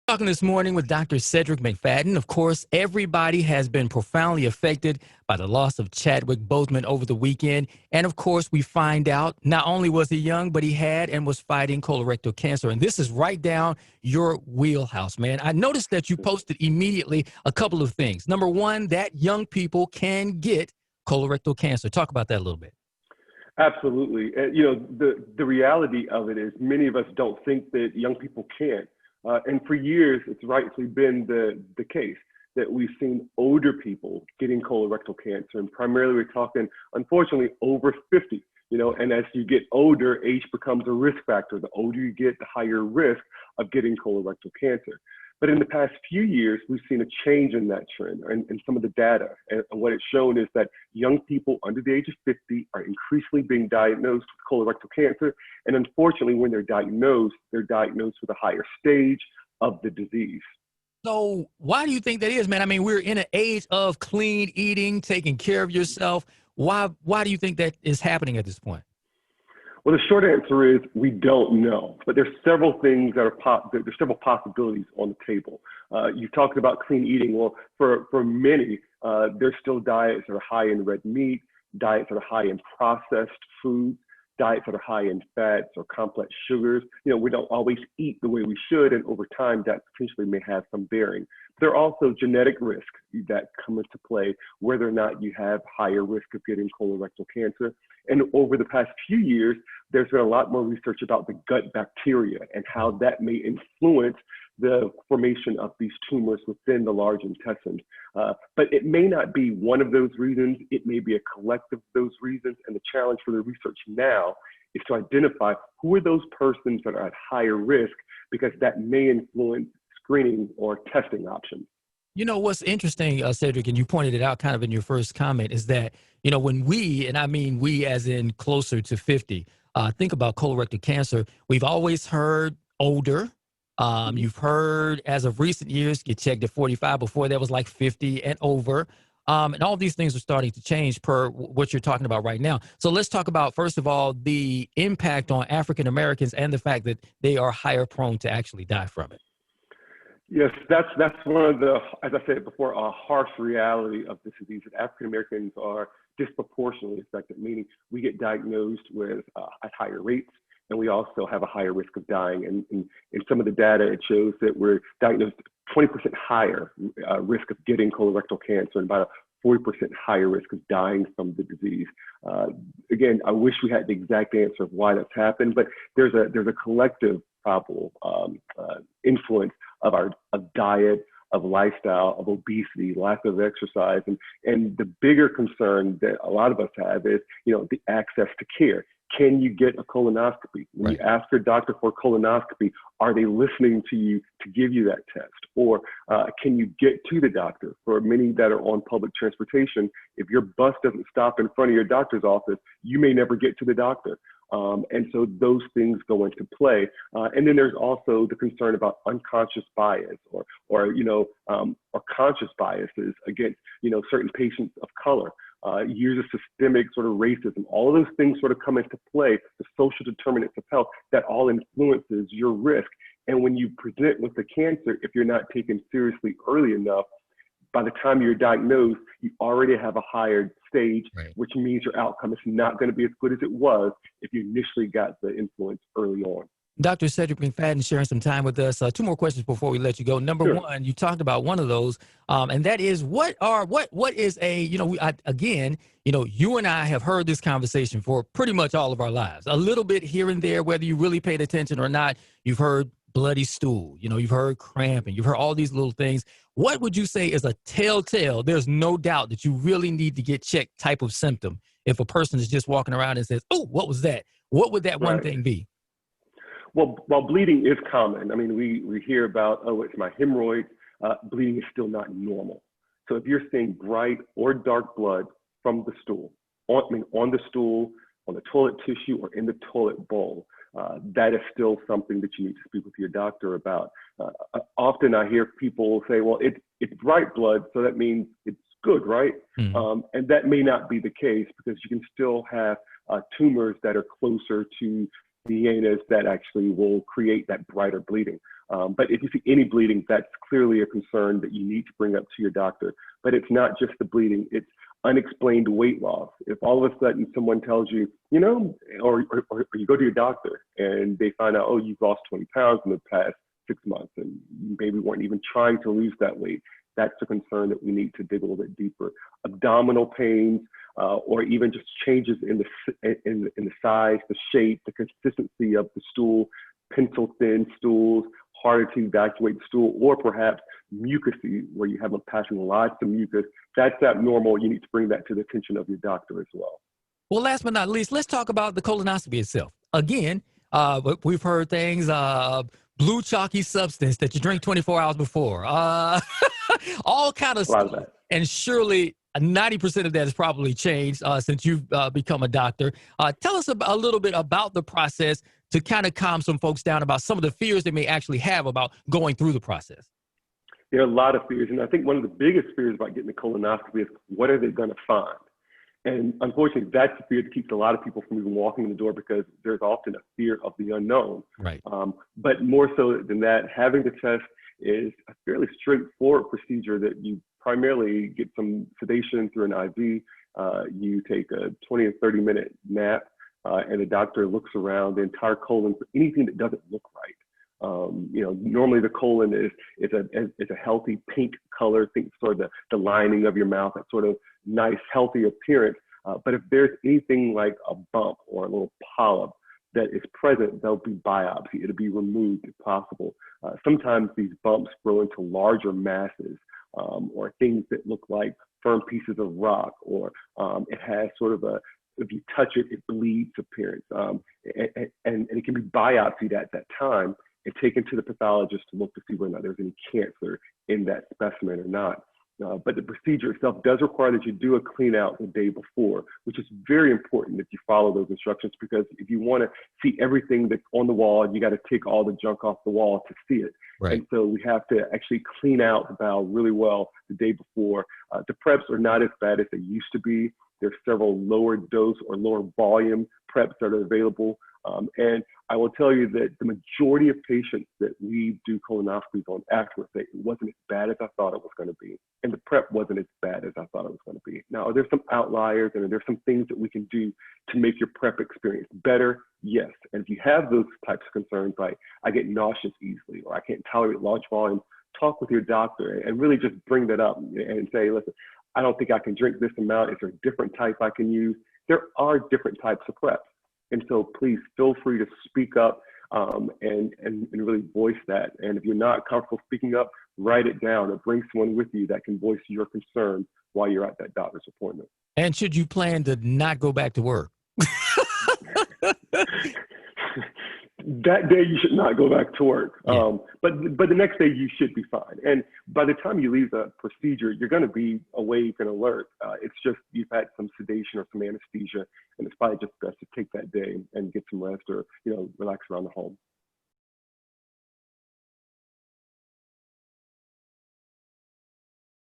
Talking this morning with Dr. Cedrek McFadden. Of course, everybody has been profoundly affected by the loss of Chadwick Boseman over the weekend. And of course, we find out not only was he young, but he had and was fighting colorectal cancer. And this is right down your wheelhouse, man. I noticed that you posted immediately a couple of things. Number one, that young people can get colorectal cancer. Talk about that a little bit. Absolutely. And, the reality of it is many of us don't think that young people can. And for years, it's rightfully been the case that we've seen older people getting colorectal cancer. And primarily, we're talking, unfortunately, over 50. And as you get older, age becomes a risk factor. The older you get, the higher risk of getting colorectal cancer. But in the past few years, we've seen a change in that trend and some of the data. And what it's shown is that young people under the age of 50 are increasingly being diagnosed with colorectal cancer. And unfortunately, when they're diagnosed with a higher stage of the disease. So why do you think that is, man? I mean, we're in an age of clean eating, taking care of yourself. Why do you think that is happening at this point? Well, the short answer is we don't know, but there's several things that there's several possibilities on the table. You talked about clean eating. Well, for many, there's still diets that are high in red meat, diets that are high in processed foods, diets that are high in fats or complex sugars. We don't always eat the way we should, and over time, that potentially may have some bearing. There are also genetic risks that come into play, whether or not you have higher risk of getting colorectal cancer. And over the past few years, there's been a lot more research about the gut bacteria and how that may influence the formation of these tumors within the large intestine. But it may not be one of those reasons. It may be a collective of those reasons. And the challenge for the research now is to identify who are those persons that are at higher risk, because that may influence screening or testing options. You know, what's interesting, Cedric, and you pointed it out kind of in your first comment, is that, when we, and I mean we as in closer to 50, think about colorectal cancer, we've always heard older. You've heard as of recent years, get checked at 45. Before that was like 50 and over. And all these things are starting to change per what you're talking about right now. So let's talk about, first of all, the impact on African Americans and the fact that they are higher prone to actually die from it. Yes, that's one of the, as I said before, a harsh reality of this disease, that African Americans are disproportionately affected, meaning we get diagnosed with at higher rates, and we also have a higher risk of dying. And in some of the data, it shows that we're diagnosed 20% higher risk of getting colorectal cancer and about a 40% higher risk of dying from the disease. Again, I wish we had the exact answer of why that's happened, but there's a collective probable influence of diet, of lifestyle, of obesity, lack of exercise. And the bigger concern that a lot of us have is, the access to care. Can you get a colonoscopy? When you ask your doctor for a colonoscopy, are they listening to you to give you that test? Or can you get to the doctor? For many that are on public transportation, if your bus doesn't stop in front of your doctor's office, you may never get to the doctor. And so those things go into play. And then there's also the concern about unconscious bias or conscious biases against, certain patients of color. Years of systemic sort of racism, all of those things sort of come into play, the social determinants of health, that all influences your risk. And when you present with the cancer, if you're not taken seriously early enough, by the time you're diagnosed, you already have a higher stage, which means your outcome is not going to be as good as it was if you initially got the influence early on. Dr. Cedrek McFadden sharing some time with us. Two more questions before we let you go. Number one, you talked about one of those, and that is what is a, you and I have heard this conversation for pretty much all of our lives. A little bit here and there, whether you really paid attention or not. You've heard bloody stool, you've heard cramping, you've heard all these little things. What would you say is a telltale, there's no doubt that you really need to get checked type of symptom if a person is just walking around and says, oh, what was that? What would that one thing be? Well, while bleeding is common, I mean, we hear about, oh, it's my hemorrhoids, bleeding is still not normal. So if you're seeing bright or dark blood from the stool, on the stool, on the toilet tissue, or in the toilet bowl, that is still something that you need to speak with your doctor about. Often I hear people say, well, it's bright blood, so that means it's good, right? And that may not be the case, because you can still have tumors that are closer to venous that actually will create that brighter bleeding. But if you see any bleeding, that's clearly a concern that you need to bring up to your doctor. But it's not just the bleeding, it's unexplained weight loss. If all of a sudden someone tells you, or you go to your doctor and they find out, oh, you've lost 20 pounds in the past 6 months and you maybe weren't even trying to lose that weight, that's a concern that we need to dig a little bit deeper. Abdominal pains, or even just changes in the size, the shape, the consistency of the stool, pencil thin stools, harder to evacuate stool, or perhaps mucousy, where you have a passing lots of mucus, that's abnormal. You need to bring that to the attention of your doctor as well. Well, last but not least, let's talk about the colonoscopy itself. Again, we've heard things, blue chalky substance that you drink 24 hours before, all kind of stuff. And surely 90% of that has probably changed since you've become a doctor. Tell us a little bit about the process to kind of calm some folks down about some of the fears they may actually have about going through the process. There are a lot of fears. And I think one of the biggest fears about getting the colonoscopy is, what are they going to find? And unfortunately, that's the fear that keeps a lot of people from even walking in the door, because there's often a fear of the unknown. Right. But more so than that, having the test is a fairly straightforward procedure that you primarily get some sedation through an IV. You take a 20 or 30-minute nap, and the doctor looks around the entire colon for anything that doesn't look right. Normally the colon is a healthy pink color. Think sort of the lining of your mouth, that sort of nice, healthy appearance. But if there's anything like a bump or a little polyp that is present, there'll be biopsy. It'll be removed if possible. Sometimes these bumps grow into larger masses, or things that look like firm pieces of rock, or it has sort of if you touch it, it bleeds appearance. And it can be biopsied at that time and taken to the pathologist to look to see whether there's any cancer in that specimen or not. But the procedure itself does require that you do a clean out the day before, which is very important that you follow those instructions, because if you want to see everything that's on the wall, you got to take all the junk off the wall to see it. Right. And so we have to actually clean out the bowel really well the day before. The preps are not as bad as they used to be. There's several lower dose or lower volume preps that are available. And I will tell you that the majority of patients that we do colonoscopies on afterwards say, it wasn't as bad as I thought it was going to be. And the prep wasn't as bad as I thought it was going to be. Now, are there some outliers and are there some things that we can do to make your prep experience better? Yes. And if you have those types of concerns, like I get nauseous easily, or I can't tolerate large volumes, talk with your doctor and really just bring that up and say, listen, I don't think I can drink this amount. Is there a different type I can use? There are different types of preps. And so please feel free to speak up and really voice that. And if you're not comfortable speaking up, write it down or bring someone with you that can voice your concern while you're at that doctor's appointment. And should you plan to not go back to work? That day you should not go back to work. Yeah. But the next day you should be fine. And by the time you leave the procedure, you're going to be awake and alert. It's just you've had some sedation or some anesthesia, and it's probably just best to take that day and get some rest or relax around the home.